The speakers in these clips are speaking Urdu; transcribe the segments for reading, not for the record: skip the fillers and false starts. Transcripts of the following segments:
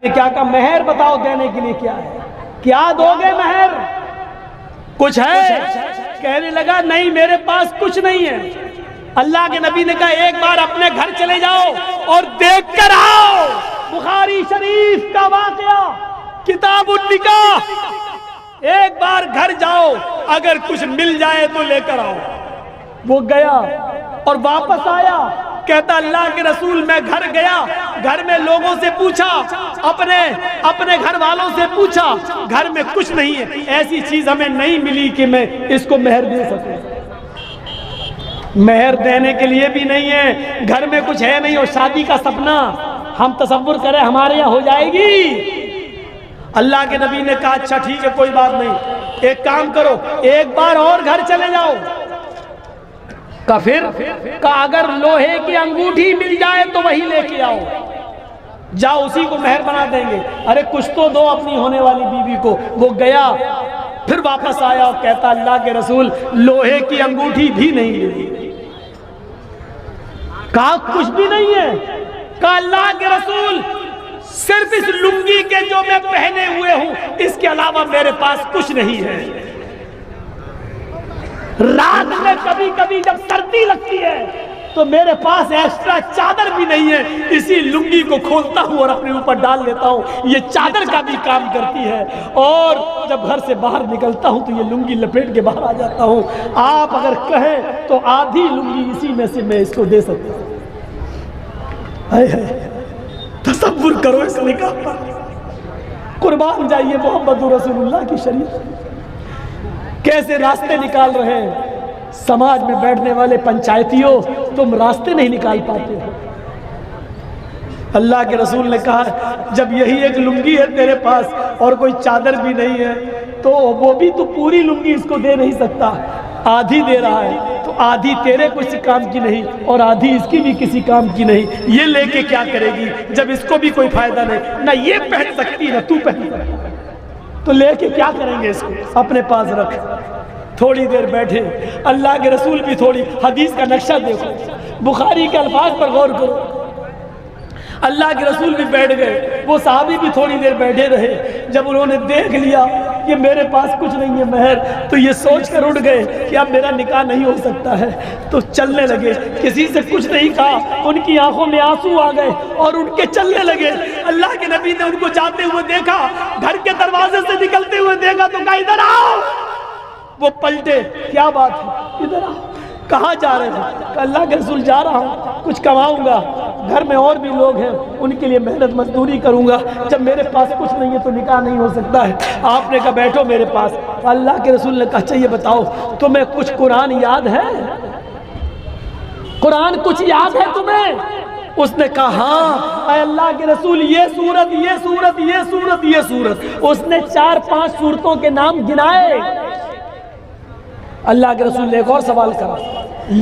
کیا کہا مہر بتاؤ دینے کے لیے کیا ہے، کیا دو گے مہر، کچھ ہے؟ کہنے لگا نہیں میرے پاس کچھ نہیں ہے۔ اللہ کے نبی نے کہا ایک بار اپنے گھر چلے جاؤ اور دیکھ کر آؤ۔ بخاری شریف کا واقعہ کتاب النکاح، ایک بار گھر جاؤ اگر کچھ مل جائے تو لے کر آؤ۔ وہ گیا اور واپس آیا، کہتا اللہ کے رسول میں گھر گیا، گھر میں لوگوں سے پوچھا، اپنے گھر والوں سے پوچھا، گھر میں کچھ نہیں ہے، ایسی چیز ہمیں نہیں ملی کہ میں اس کو مہر دے سکوں۔ مہر دینے کے لیے بھی نہیں ہے، گھر میں کچھ ہے نہیں، اور شادی کا سپنا ہم تصور کریں ہمارے یہاں ہو جائے گی؟ اللہ کے نبی نے کہا اچھا ٹھیک ہے کوئی بات نہیں، ایک کام کرو ایک بار اور گھر چلے جاؤ۔ کہا اگر لوہے کی انگوٹھی مل جائے تو وہی لے کے آؤ، جاؤ اسی کو مہر بنا دیں گے، ارے کچھ تو دو اپنی ہونے والی بیوی کو۔ وہ گیا پھر واپس آیا اور کہتا اللہ کے رسول لوہے کی انگوٹھی بھی نہیں ملی۔ کہا کچھ بھی نہیں ہے؟ کہا اللہ کے رسول صرف اس لنگی کے جو میں پہنے ہوئے ہوں اس کے علاوہ میرے پاس کچھ نہیں ہے۔ رات میں کبھی کبھی جب سردی لگتی ہے تو میرے پاس ایکسٹرا چادر بھی نہیں ہے، اسی لنگی کو کھولتا ہوں اور اپنے اوپر ڈال لیتا ہوں، یہ چادر کا بھی کام کرتی ہے، اور جب گھر سے باہر نکلتا ہوں تو یہ لنگی لپیٹ کے باہر آ جاتا ہوں۔ آپ اگر کہیں تو آدھی لنگی اسی میں سے میں اس کو دے سکتا ہوں۔ تصور کرو اس نکاح پر، قربان جائیے محمد رسول اللہ کی شریعت۔ کیسے راستے نکال رہے ہیں سماج میں بیٹھنے والے پنچایتیوں، تم راستے نہیں نکال پاتے ہو۔ اللہ کے رسول نے کہا جب یہی ایک لنگی ہے تیرے پاس اور کوئی چادر بھی نہیں ہے تو وہ بھی تو پوری لنگی اس کو دے نہیں سکتا، آدھی دے رہا ہے، تو آدھی تیرے کسی کام کی نہیں اور آدھی اس کی بھی کسی کام کی نہیں، یہ لے کے کیا کرے گی جب اس کو بھی کوئی فائدہ نہیں، نہ یہ پہن سکتی نہ تو پہن سکتی، تو لے کے کیا کریں گے اس کو، اپنے پاس رکھ۔ تھوڑی دیر بیٹھے، اللہ کے رسول بھی تھوڑی حدیث کا نقشہ دیکھو، بخاری کے الفاظ پر غور کرو، اللہ کے رسول بھی بیٹھ گئے، وہ صحابی بھی تھوڑی دیر بیٹھے رہے۔ جب انہوں نے دیکھ لیا کہ میرے پاس کچھ نہیں ہے مہر، تو یہ سوچ کر اٹھ گئے کہ اب میرا نکاح نہیں ہو سکتا ہے، تو چلنے لگے، کسی سے کچھ نہیں کہا، ان کی آنکھوں میں آنسو آ گئے اور اٹھ کے چلنے لگے۔ اللہ کے نبی نے ان کو جاتے ہوئے دیکھا، گھر کے دروازے سے نکلتے ہوئے دیکھا تو کہا ادھر آؤ۔ وہ پلٹے، کیا بات ہے، ادھر آؤ، کہاں جا رہے ہیں؟ کہ اللہ کے رسول جا رہا ہوں، کچھ کماؤں گا، گھر میں اور بھی لوگ ہیں ان کے لیے محنت مزدوری کروں گا، جب میرے پاس کچھ نہیں ہے تو نکاح نہیں ہو سکتا ہے۔ آپ نے کہا بیٹھو میرے پاس۔ اللہ کے رسول نے کہا اچھا یہ بتاؤ تمہیں کچھ قرآن یاد ہے؟ قرآن کچھ یاد ہے تمہیں؟ اس نے کہا ہاں اے اللہ کے رسول یہ سورت یہ سورت یہ سورت یہ سورت۔ اس نے 4-5 سورتوں کے نام گنائے۔ اللہ کے رسول نے ایک اور سوال کرا،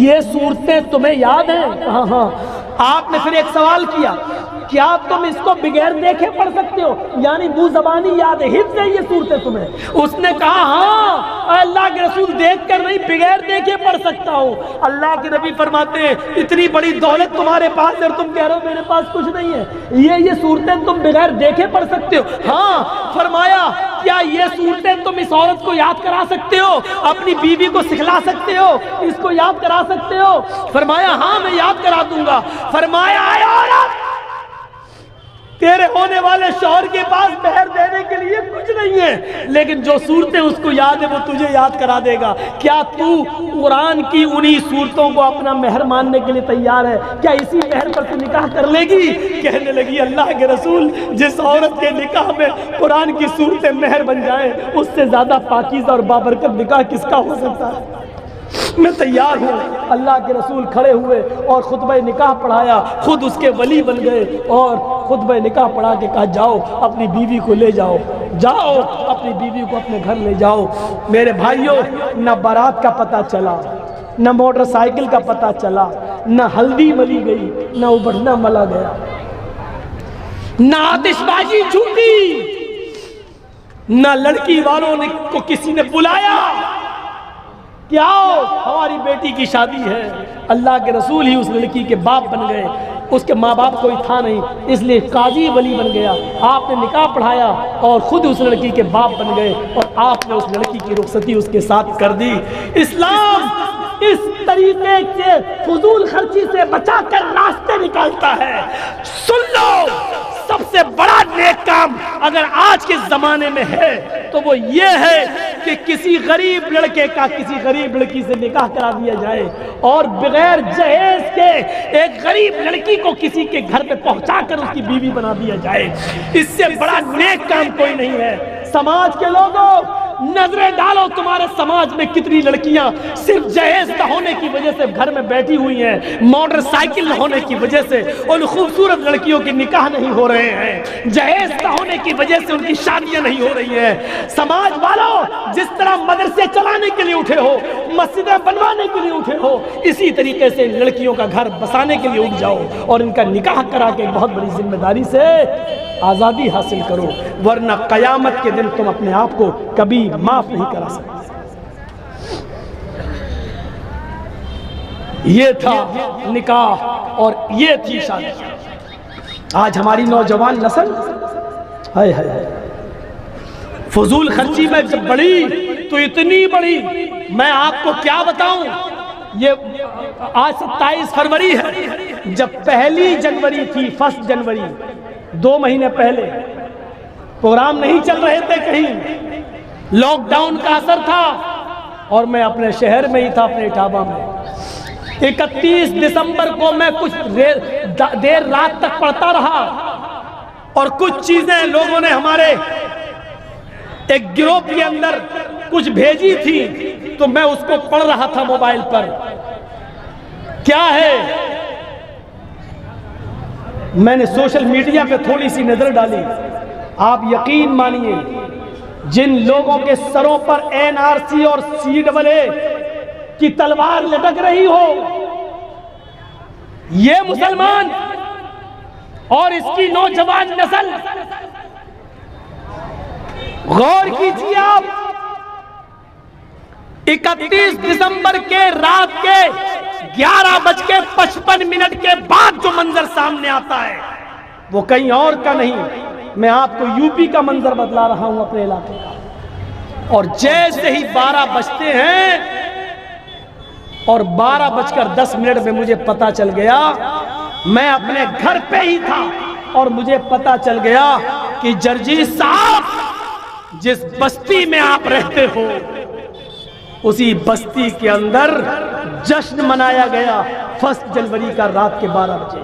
یہ صورتیں تمہیں یاد ہیں؟ ہاں ہاں۔ آپ نے پھر ایک سوال کیا، کیا تم اس کو بغیر دیکھے پڑھ سکتے ہو؟ یعنی منہ زبانی یاد ہے، حفظ ہے یہ صورتیں تمہیں؟ اس نے کہا ہاں اللہ کے رسول دیکھ کر نہیں بغیر دیکھے پڑھ سکتا ہوں۔ اللہ کے نبی فرماتے ہیں اتنی بڑی دولت تمہارے پاس ہے اور تم کہہ رہے ہو میرے پاس کچھ نہیں ہے، یہ صورتیں تم بغیر دیکھے پڑھ سکتے ہو؟ ہاں۔ فرمایا کیا یہ صورتیں تم اس عورت کو یاد کرا سکتے ہو، اپنی بیوی کو سکھلا سکتے ہو، اس کو یاد کرا سکتے ہو؟ فرمایا ہاں میں یاد کرا دوں گا۔ فرمایا اے عورت تیرے ہونے والے شوہر کے پاس مہر دینے کے لیے کچھ نہیں ہے، لیکن جو صورتیں اس کو یاد ہے وہ تجھے یاد کرا دے گا۔ کیا تو قرآن کی انہی صورتوں کو اپنا مہر ماننے کے لیے تیار ہے؟ کیا اسی مہر پر تو نکاح کر لے گی؟ کہنے لگی اللہ کے رسول جس عورت کے نکاح میں قرآن کی صورتیں مہر بن جائیں اس سے زیادہ پاکیزہ اور بابرکت نکاح کس کا ہو سکتا ہے؟ میں تیار ہوں۔ اللہ کے رسول کھڑے ہوئے اور خطبہ نکاح پڑھایا، خود اس کے ولی بن گئے اور خطبہ نکاح پڑھا کے کہا جاؤ اپنی بیوی کو لے جاؤ، جاؤ اپنی بیوی کو اپنے گھر لے جاؤ۔ میرے بھائیوں نہ بارات کا پتہ چلا، نہ موٹر سائیکل کا پتہ چلا، نہ ہلدی ملی گئی، نہ ابٹنا ملا گیا، نہ آتش بازی چھوٹی، نہ لڑکی والوں کو کسی نے بلایا، کہ آؤ ہماری بیٹی کی شادی ہے. اللہ کے رسول ہی اس لڑکی کے باپ بن گئے. اس کے ماں باپ کوئی تھا نہیں، اس لیے قاضی ولی بن گیا. آپ نے نکاح پڑھایا اور خود اس لڑکی کے باپ بن گئے اور آپ نے اس لڑکی کی رخصتی اس کے ساتھ کر دی. اسلام اس طریقے سے فضول خرچی سے بچا کر راستے نکالتا ہے. سن لو، سب سے بڑا نیک کام اگر آج کے زمانے میں ہے تو وہ یہ ہے کہ کسی غریب لڑکے کا کسی غریب لڑکی سے نکاح کرا دیا جائے اور بغیر جہیز کے ایک غریب لڑکی کو کسی کے گھر پہ پہنچا کر اس کی بیوی بنا دیا جائے. اس سے بڑا نیک کام کوئی نہیں ہے. سماج کے لوگوں، نظریں ڈالو تمہارے سماج میں کتنی لڑکیاں صرف جہیز نہ ہونے کی وجہ سے گھر میں بیٹھی ہوئی ہیں، موٹر سائیکل نہ ہونے کی وجہ سے ان خوبصورت لڑکیوں کی نکاح نہیں ہو رہے ہیں، جہیز نہ ہونے کی وجہ سے ان کی شادیاں نہیں ہو رہی ہیں. سماج والوں، جس طرح مدرسے چلانے کے لیے اٹھے ہو، مسجدیں بنوانے کے لیے اٹھے ہو، اسی طریقے سے لڑکیوں کا گھر بسانے کے لیے اٹھ جاؤ اور ان کا نکاح کرا کے بہت بڑی ذمہ داری سے آزادی حاصل کرو، ورنہ قیامت کے دن تم اپنے آپ کو کبھی معاف نہیں کرا سکتے. یہ تھا نکاح اور یہ تھی شادی. آج ہماری نوجوان نسل ہائے ہائے فضول خرچی میں جب بڑھی تو اتنی بڑی، میں آپ کو کیا بتاؤں. یہ آج 27 فروری ہے، جب پہلی جنوری تھی، 1 جنوری 2 مہینے پہلے پروگرام نہیں چل رہے تھے، کہیں لاک ڈاؤن کا اثر تھا اور میں اپنے شہر میں ہی تھا، اپنے اٹھابہ میں. 31 دسمبر کو میں کچھ دیر رات تک پڑھتا رہا اور کچھ چیزیں لوگوں نے ہمارے ایک گروپ کے اندر کچھ بھیجی تھی تو میں اس کو پڑھ رہا تھا موبائل پر. کیا ہے؟ میں نے سوشل میڈیا پہ تھوڑی سی نظر ڈالی. آپ یقین مانیے، جن لوگوں کے سروں پر NRC اور CAA کی تلوار لٹک رہی ہو، یہ مسلمان اور اس کی نوجوان نسل، غور کیجیے آپ. 31 دسمبر کے رات کے 11:55 کے بعد جو منظر سامنے آتا ہے وہ کہیں اور کا نہیں. میں آپ کو یوپی کا منظر بتلا رہا ہوں، اپنے علاقے کا. اور جیسے ہی 12 بجتے ہیں اور 12:10 میں مجھے پتا چل گیا، میں اپنے گھر پہ ہی تھا اور مجھے پتا چل گیا کہ جرجیت صاحب، جس بستی میں آپ رہتے ہو اسی بستی کے اندر جشن منایا گیا 1 جنوری کا رات کے 12 بجے.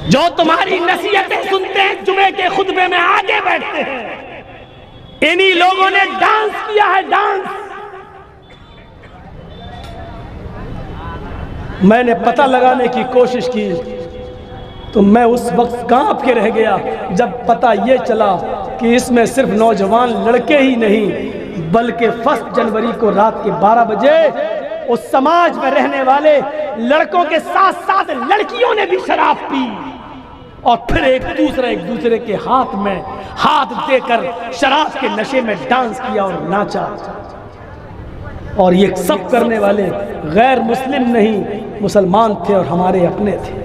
جو تمہاری نصیحتیں سنتے ہیں جمعے کے خطبے میں آگے بیٹھتے ہیں، انہی لوگوں نے ڈانس کیا ہے، ڈانس. میں نے پتہ لگانے کی کوشش کی تو میں اس وقت کانپ کے رہ گیا جب پتہ یہ چلا کہ اس میں صرف نوجوان لڑکے ہی نہیں بلکہ 1 جنوری کو رات کے 12 بجے اس سماج میں رہنے والے لڑکوں کے ساتھ ساتھ لڑکیوں نے بھی شراب پی اور پھر ایک دوسرے کے ہاتھ میں ہاتھ دے کر شراب کے نشے میں ڈانس کیا اور ناچا. اور یہ سب کرنے والے غیر مسلم نہیں، مسلمان تھے اور ہمارے اپنے تھے.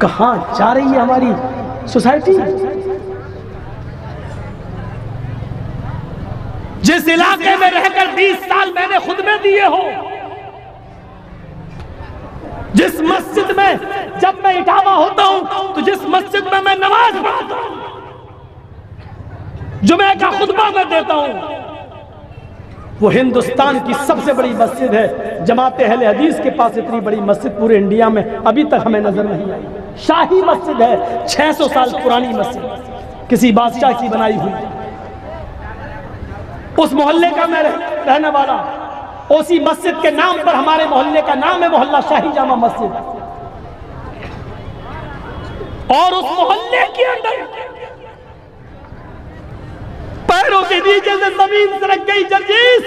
کہاں جا رہی ہے ہماری سوسائٹی؟ جس علاقے میں رہ کر 20 سال میں نے خطبے دیے ہو، جس مسجد میں جب میں اٹھاوا ہوتا ہوں تو جس مسجد میں نماز پڑھتا ہوں، جمعہ کا خطبہ میں دیتا ہوں، وہ ہندوستان کی سب سے بڑی مسجد ہے. جماعت اہل حدیث کے پاس اتنی بڑی مسجد پورے انڈیا میں ابھی تک ہمیں نظر نہیں آئی. شاہی مسجد ہے، 600 سال پرانی مسجد، کسی بادشاہ کی بنائی ہوئی. اس محلے کا میں رہنے والا، اسی مسجد کے نام پر ہمارے محلے کا نام ہے محلہ شاہی جامع مسجد. اور اس محلے کے اندر پیروں کے نیچے سے زمین سرک گئی. جرجیت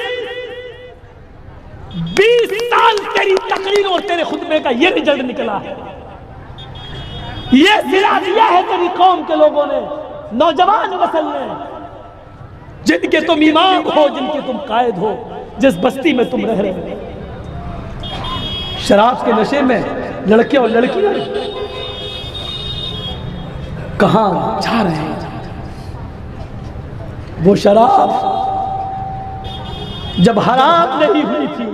20 سال تیری تقریر اور تیرے خطبے کا یہ رزلٹ نکلا ہے. یہ صلہ دیا ہے تیری قوم کے لوگوں نے، نوجوان نسل نے، جن کے تم امام ہو، جن کے تم قائد ہو، جس بستی میں تم رہ رہے ہو، شراب کے نشے میں لڑکے اور لڑکیاں کہاں جا رہے ہیں؟ وہ شراب جب حرام نہیں ہوئی تھی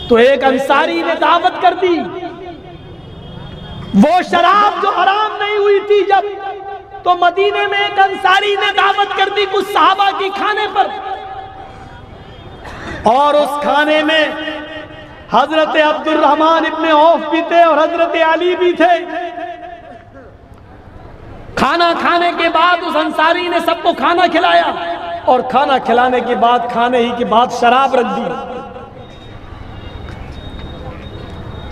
تو ایک انصاری نے دعوت کر دی، وہ شراب جو حرام نہیں ہوئی تھی جب، تو مدینے میں ایک انصاری نے دعوت کر دی کچھ صحابہ کی کھانے پر، اور اس کھانے میں حضرت عبد الرحمن ابن عوف بھی تھے اور حضرت علی بھی تھے۔ کھانا کھانے کے بعد اس انصاری نے سب کو کھانا کھلایا، اور کھانا کھلانے کے بعد کھانے ہی کے بعد شراب رکھ دی۔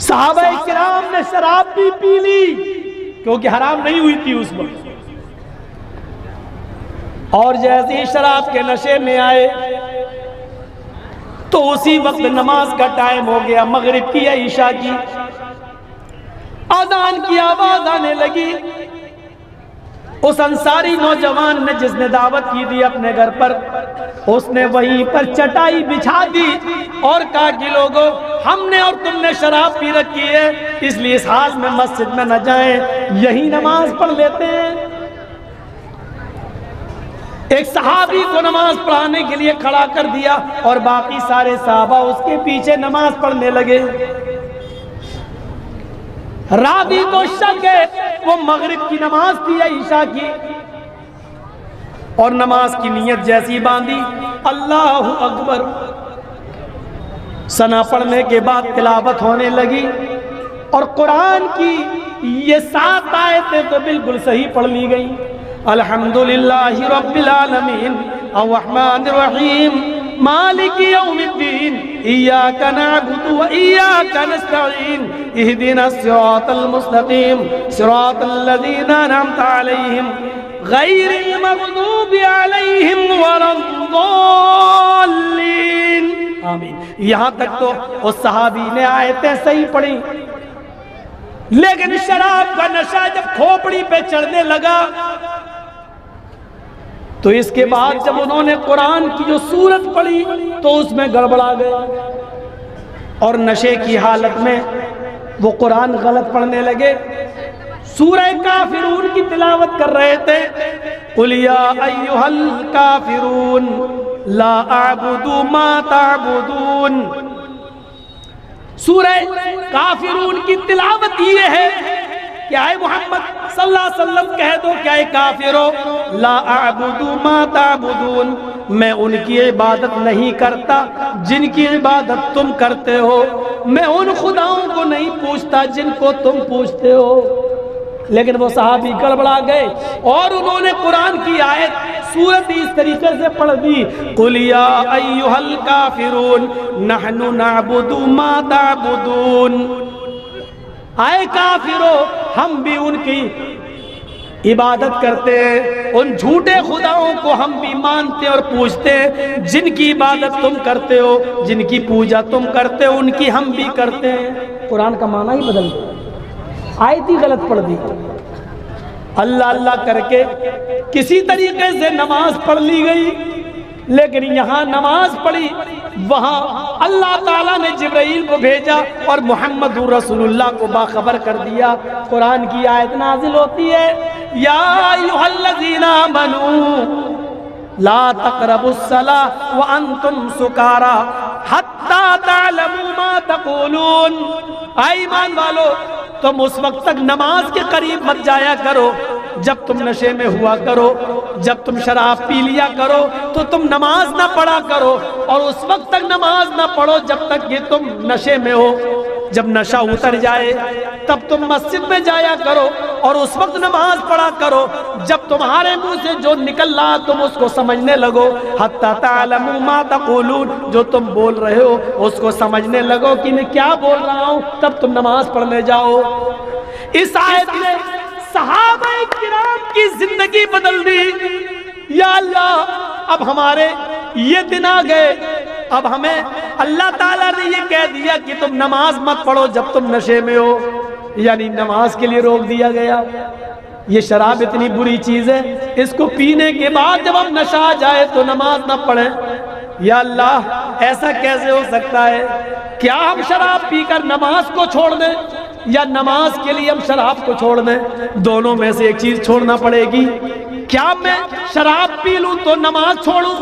صحابہ کرام نے شراب بھی پی لی کیونکہ حرام نہیں ہوئی تھی اس وقت، اور جیسے ہی شراب کے نشے میں آئے تو اسی وقت نماز کا ٹائم ہو گیا، مغرب کی یا عشاء کی، اذان کی آواز آنے لگی۔ اس انصاری نوجوان نے جس نے دعوت کی دی اپنے گھر پر، اس نے وہیں پر چٹائی بچھا دی اور کہا کہ لوگوں، ہم نے اور تم نے شراب پی رکھی ہے، اس لیے اس حال میں مسجد میں نہ جائیں، یہی نماز پڑھ لیتے ہیں۔ ایک صحابی کو نماز پڑھانے کے لیے کھڑا کر دیا اور باقی سارے صحابہ اس کے پیچھے نماز پڑھنے لگے۔ راوی کو شک ہے وہ مغرب کی نماز تھی یا عشاء کی، اور نماز کی نیت جیسی باندھی، اللہ اکبر، ثنا پڑھنے کے بعد تلاوت ہونے لگی، اور قرآن کی یہ 7 آیتیں تو بالکل صحیح پڑھ لی گئی۔ الحمدللہ رب العالمین الرحمن الرحیم مالک یوم الدین ایاک نعبد و ایاک نستعین اہدنا الصراط المستقیم صراط الذین انعمت علیہم غیر المغضوب علیہم ولا الضالین۔ آمین۔ یہاں تک تو اس صحابی نے آیتیں صحیح پڑھی، لیکن شراب کا نشہ جب کھوپڑی پہ چڑھنے لگا تو اس کے بعد جب انہوں نے قرآن کی جو سورت پڑھی تو اس میں گڑبڑا گئے، اور نشے کی حالت میں وہ قرآن غلط پڑھنے لگے۔ سورہ کافرون کی تلاوت کر رہے تھے، قُلْ يَا أَيُّهَا الْكَافِرُونَ لَا أَعْبُدُ مَا تَعْبُدُونَ۔ سورہ کافرون کی تلاوت یہ ہے کہ اے محمد صلی اللہ علیہ وسلم کہہ دو کہ اے کافرو، لا اعبد ما تعبدون، میں ان کی عبادت نہیں کرتا جن کی عبادت تم کرتے ہو، میں ان خداؤں کو نہیں پوچھتا جن کو تم پوچھتے ہو۔ لیکن وہ صحابی گڑبڑا گئے اور انہوں نے قرآن کی آیت سورت اس طریقے سے پڑھ دی، قُلْ يَا أَيُّهَا الْكَافِرُونَ نَحْنُ نَعْبُدُ مَا تَعْبُدُونَ۔ اے کافرو، ہم بھی ان کی عبادت کرتے ہیں، ان جھوٹے خداؤں کو ہم بھی مانتے اور پوجتے ہیں، جن کی عبادت تم کرتے ہو، جن کی پوجا تم کرتے ہو، ان کی ہم بھی کرتے ہیں۔ قرآن کا معنی ہی بدل گیا، آیت ہی غلط پڑھ دی۔ اللہ اللہ کر کے کسی طریقے سے نماز پڑھ لی گئی، لیکن یہاں نماز پڑھی، وہاں اللہ تعالیٰ نے جبرائیل کو بھیجا اور محمد رسول اللہ کو باخبر کر دیا۔ قرآن کی آیت نازل ہوتی ہے، یا ایھا الذین آمنوا لا تقربوا الصلاۃ وانتم سکارى حتی تعلموا ما تقولون۔ اے ایمان والو، تم اس وقت تک نماز کے قریب مت جایا کرو جب تم نشے میں ہوا کرو، جب تم شراب پی لیا کرو تو تم نماز نہ پڑھا کرو، اور اس وقت تک نماز نہ پڑھو جب تک کہ تم نشے میں ہو۔ جب نشہ اتر جائے تب تم مسجد میں جایا کرو اور اس وقت نماز پڑھا کرو، جب تمہارے منہ سے جو نکل رہا تم اس کو سمجھنے لگو، حتی تعلموا ما تقولون، جو تم بول رہے ہو اس کو سمجھنے لگو کہ میں کیا بول رہا ہوں، تب تم نماز پڑھنے جاؤ۔ اس آیت نے صحابہ کرام کی زندگی بدل دی۔ یا اللہ، اب ہمارے یہ دن آ گئے، اب ہمیں اللہ تعالیٰ نے یہ کہہ دیا کہ تم نماز مت پڑھو جب تم نشے میں ہو، یعنی نماز کے لیے روک دیا گیا۔ یہ شراب اتنی بری چیز ہے، اس کو پینے کے بعد جب ہم نشہ آ جائے تو نماز نہ پڑھیں۔ یا اللہ ایسا کیسے ہو سکتا ہے؟ کیا ہم شراب پی کر نماز کو چھوڑ دیں یا نماز کے لیے ہم شراب کو چھوڑ دیں؟ دونوں میں سے ایک چیز چھوڑنا پڑے گی۔ کیا میں شراب پی لوں تو نماز چھوڑوں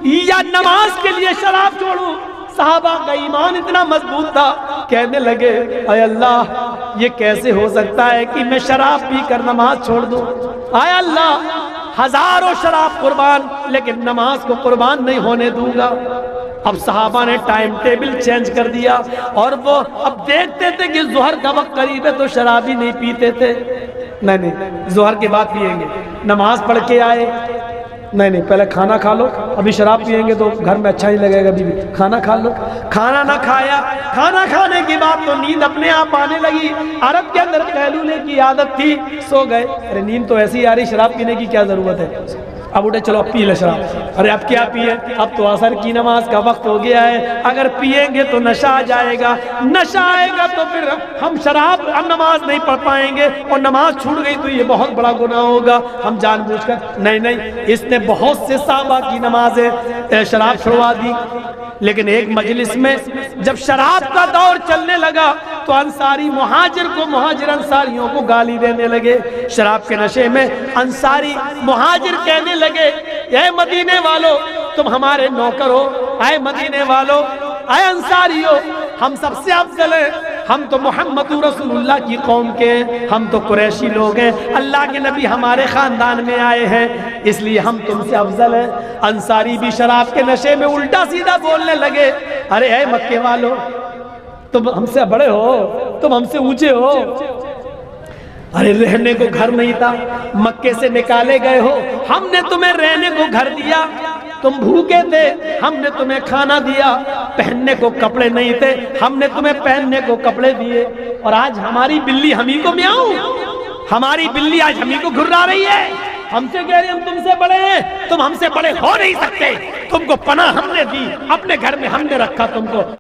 یا نماز کے لیے شراب چھوڑوں؟ صحابہ کا ایمان اتنا مضبوط تھا، کہنے لگے اے اللہ یہ کیسے ہو سکتا ہے کہ میں شراب پی کر نماز چھوڑ دوں؟ اے اللہ ہزاروں شراب قربان لیکن نماز کو قربان نہیں ہونے دوں گا۔ اب صحابہ نے ٹائم ٹیبل چینج کر دیا اور وہ اب دیکھتے تھے کہ ظہر کا وقت قریب ہے تو شراب ہی نہیں پیتے تھے۔ نہیں ظہر کے بعد پیئیں گے، نماز پڑھ کے آئے، نہیں پہلے کھانا کھا لو، ابھی شراب پیئیں گے تو گھر میں اچھا ہی لگے گا، ابھی کھانا کھا لو۔ کھانا نہ کھایا، کھانا کھانے کے بعد تو نیند اپنے آپ آنے لگی۔ عرب کے اندر قیلولے کی عادت تھی، سو گئے، ارے نیند تو ایسی آ رہی، شراب پینے کی کیا ضرورت ہے؟ اب اٹھے چلو اب پی لے شراب، ارے اب کیا پیے، اب تو عصر کی نماز کا وقت ہو گیا ہے، اگر پیئیں گے تو نشہ آ جائے گا، نشہ آئے گا تو پھر ہم شراب ہم نماز نہیں پڑھ پائیں گے اور نماز چھوٹ گئی تو یہ بہت بڑا گناہ ہوگا۔ ہم جان بوجھ کر نہیں اس نے بہت سے صحابہ کی نمازیں شراب چھڑوا دی۔ لیکن ایک مجلس میں جب شراب کا دور چلنے لگا تو انصاری مہاجر انصاریوں کو گالی دینے لگے۔ شراب کے نشے میں انصاری مہاجر کہنے لگے اے مدینے والو تم ہمارے نوکر ہو، اے مدینے والو، اے انصاریو ہم سب سے افضل ہیں، ہم تو محمد رسول اللہ کی قوم کے ہیں، ہم تو قریشی لوگ ہیں، اللہ کے نبی ہمارے خاندان میں آئے ہیں، اس لیے ہم تم سے افضل ہیں۔ انصاری بھی شراب کے نشے میں الٹا سیدھا بولنے لگے، ارے اے مکے والو تم ہم سے بڑے ہو، تم ہم سے اونچے ہو، ارے رہنے کو گھر نہیں تھا، مکے سے نکالے گئے ہو، ہم نے تمہیں رہنے کو گھر دیا، تم بھوکے تھے ہم نے تمہیں کھانا دیا، پہننے کو کپڑے نہیں تھے ہم نے تمہیں پہننے کو کپڑے دیے، اور آج ہماری بلی ہم ہی کو میاؤں، ہماری بلی آج ہم ہی کو گھرا رہی ہے، ہم سے کہہ رہے ہم تم سے بڑے ہیں، تم ہم سے بڑے ہو نہیں سکتے، تم کو پناہ ہم نے دی، اپنے گھر میں ہم نے رکھا تم کو۔